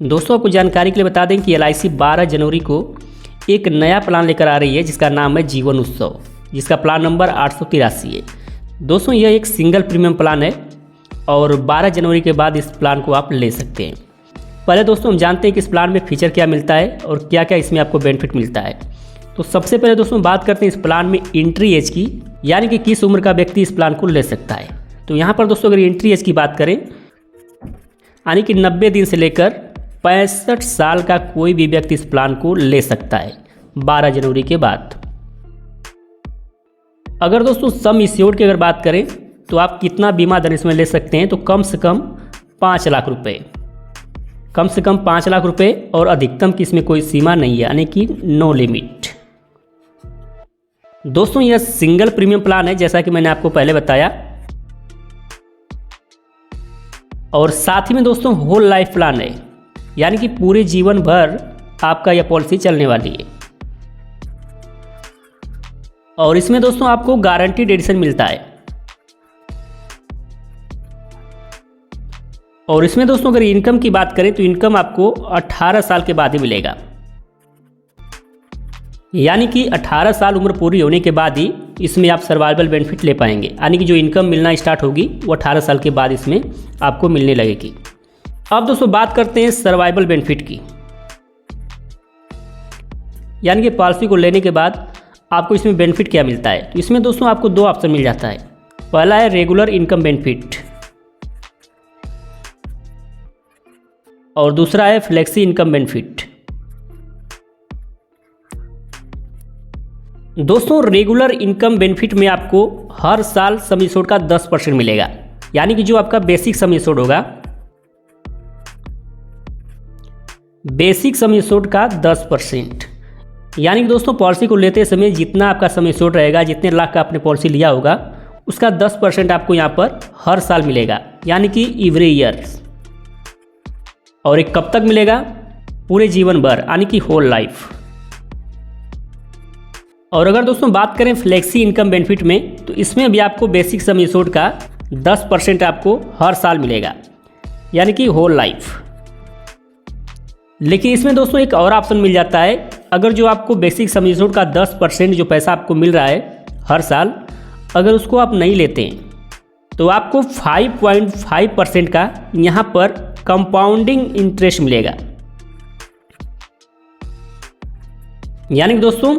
दोस्तों आपको जानकारी के लिए बता दें कि LIC 12 जनवरी को एक नया प्लान लेकर आ रही है जिसका नाम है जीवन उत्सव, जिसका प्लान नंबर 883 है। दोस्तों यह एक सिंगल प्रीमियम प्लान है और 12 जनवरी के बाद इस प्लान को आप ले सकते हैं। पहले दोस्तों हम जानते हैं कि इस प्लान में फीचर क्या मिलता है और क्या क्या इसमें आपको बेनिफिट मिलता है। तो सबसे पहले दोस्तों बात करते हैं इस प्लान में एंट्री एज की, यानी कि किस उम्र का व्यक्ति इस प्लान को ले सकता है। तो यहाँ पर दोस्तों अगर एंट्री एज की बात करें, यानी कि 90 दिन से लेकर 65 साल का कोई भी व्यक्ति इस प्लान को ले सकता है 12 जनवरी के बाद। अगर दोस्तों सम एश्योर्ड की अगर बात करें तो आप कितना बीमा धन इसमें ले सकते हैं, तो कम से कम 5 लाख रुपए, कम से कम 5 लाख रुपए और अधिकतम की इसमें कोई सीमा नहीं है, यानी कि नो लिमिट। दोस्तों यह सिंगल प्रीमियम प्लान है जैसा कि मैंने आपको पहले बताया, और साथ ही में दोस्तों होल लाइफ प्लान है, यानी कि पूरे जीवन भर आपका यह पॉलिसी चलने वाली है। और इसमें दोस्तों आपको गारंटीड एडिशन मिलता है। और इसमें दोस्तों अगर इनकम की बात करें तो इनकम आपको 18 साल के बाद ही मिलेगा, यानी कि 18 साल उम्र पूरी होने के बाद ही इसमें आप सर्वाइवल बेनिफिट ले पाएंगे, यानी कि जो इनकम मिलना स्टार्ट होगी वो 18 साल के बाद इसमें आपको मिलने लगेगी। अब दोस्तों बात करते हैं सर्वाइवल बेनिफिट की, यानी कि पॉलिसी को लेने के बाद आपको इसमें बेनिफिट क्या मिलता है। तो इसमें दोस्तों आपको 2 ऑप्शन मिल जाता है। पहला है रेगुलर इनकम बेनिफिट और दूसरा है फ्लेक्सी इनकम बेनिफिट। दोस्तों रेगुलर इनकम बेनिफिट में आपको हर साल सम एश्योर्ड का 10% मिलेगा, यानी कि जो आपका बेसिक सम एश्योर्ड होगा, बेसिक सम एश्योर्ड का 10%, यानी कि दोस्तों पॉलिसी को लेते समय जितना आपका सम एश्योर्ड रहेगा, जितने लाख का आपने पॉलिसी लिया होगा, उसका 10% आपको यहाँ पर हर साल मिलेगा, यानी कि एवरी ईयर। और एक कब तक मिलेगा? पूरे जीवन भर, यानी कि होल लाइफ। और अगर दोस्तों बात करें फ्लेक्सी इनकम बेनिफिट में, तो इसमें भी आपको बेसिक सम एश्योर्ड का 10% आपको हर साल मिलेगा, यानी कि होल लाइफ। लेकिन इसमें दोस्तों एक और ऑप्शन मिल जाता है। अगर जो आपको बेसिक सम एश्योर्ड का 10% जो पैसा आपको मिल रहा है हर साल, अगर उसको आप नहीं लेते हैं तो आपको 5.5% का यहाँ पर कंपाउंडिंग इंटरेस्ट मिलेगा। यानी कि दोस्तों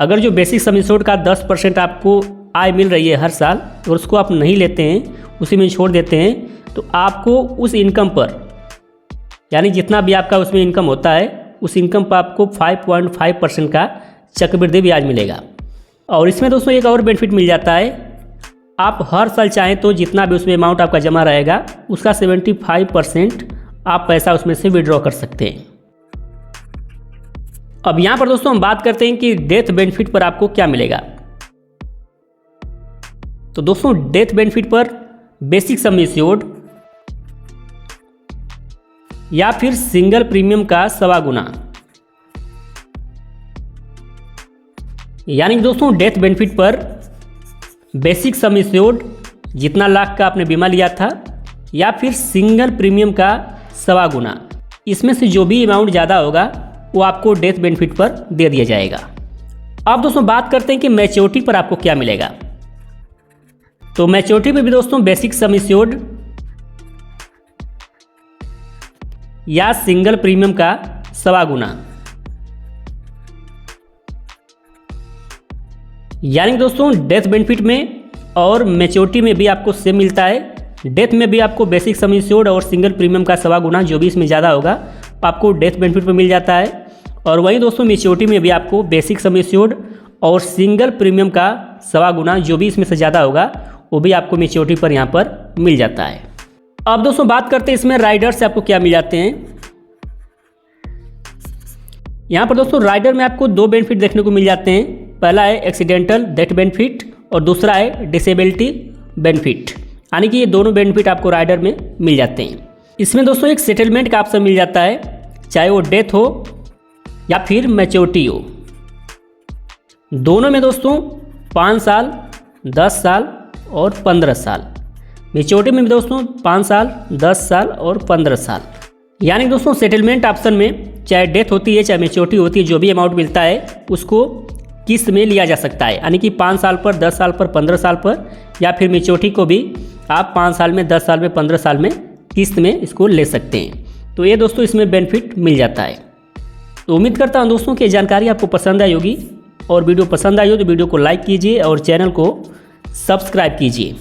अगर जो बेसिक सम एश्योर्ड का 10% आपको आय मिल रही है हर साल, और उसको आप नहीं लेते हैं, उसी में छोड़ देते हैं, तो आपको उस इनकम पर, यानी जितना भी आपका उसमें इनकम होता है, उस इनकम पर आपको 5.5% का चक्रवृद्धि ब्याज मिलेगा। और इसमें दोस्तों एक और बेनिफिट मिल जाता है। आप हर साल चाहें तो जितना भी उसमें अमाउंट आपका जमा रहेगा, उसका 75% आप पैसा उसमें से विड्रॉ कर सकते हैं। अब यहाँ पर दोस्तों हम बात करते हैं कि डेथ बेनिफिट पर आपको क्या मिलेगा। तो दोस्तों डेथ बेनिफिट पर बेसिक सम एश्योर्ड या फिर सिंगल प्रीमियम का 1.25 गुना, यानी दोस्तों डेथ बेनिफिट पर बेसिक सम एश्योर्ड जितना लाख का आपने बीमा लिया था, या फिर सिंगल प्रीमियम का 1.25 गुना, इसमें से जो भी अमाउंट ज़्यादा होगा वो आपको डेथ बेनिफिट पर दे दिया जाएगा। अब दोस्तों बात करते हैं कि मैच्योरिटी पर आपको क्या मिलेगा। तो मैच्योरिटी में भी दोस्तों बेसिक सम एश्योर्ड या सिंगल प्रीमियम का 1.25 गुना, यानी दोस्तों डेथ बेनिफिट में और मैच्योरिटी में भी आपको सेम मिलता है। डेथ में भी आपको बेसिक सम एश्योर्ड और सिंगल प्रीमियम का 1.25 गुना, जो भी इसमें ज़्यादा होगा आपको डेथ बेनिफिट पर मिल जाता है। और वहीं दोस्तों मैच्योरिटी में भी आपको बेसिक सम एश्योर्ड और सिंगल प्रीमियम का 1.25 गुना, जो भी इसमें से ज़्यादा होगा वो भी आपको मैच्योरिटी पर यहाँ पर मिल जाता है। अब दोस्तों बात करते हैं इसमें राइडर से आपको क्या मिल जाते हैं। यहाँ पर दोस्तों राइडर में आपको 2 बेनिफिट देखने को मिल जाते हैं। पहला है एक्सीडेंटल डेथ बेनिफिट और दूसरा है डिसेबिलिटी बेनिफिट, यानी कि ये दोनों बेनिफिट आपको राइडर में मिल जाते हैं। इसमें दोस्तों एक सेटलमेंट का ऑप्शन मिल जाता है, चाहे वो डेथ हो या फिर मैच्योरिटी हो। दोनों में दोस्तों 5 साल, 10 साल और 15 साल। मैच्योरिटी में भी दोस्तों 5 साल, 10 साल और 15 साल, यानी दोस्तों सेटलमेंट ऑप्शन में चाहे डेथ होती है चाहे मैच्योरिटी होती है, जो भी अमाउंट मिलता है उसको किस्त में लिया जा सकता है। यानी कि 5 साल पर, 10 साल पर, 15 साल पर, या फिर मैच्योरिटी को भी आप 5 साल में, 10 साल में, 15 साल में किस्त में इसको ले सकते हैं। तो ये दोस्तों इसमें बेनिफिट मिल जाता है। तो उम्मीद करता हूँ दोस्तों कि जानकारी आपको पसंद आई होगी, और वीडियो पसंद आई हो तो वीडियो को लाइक कीजिए और चैनल को सब्सक्राइब कीजिए।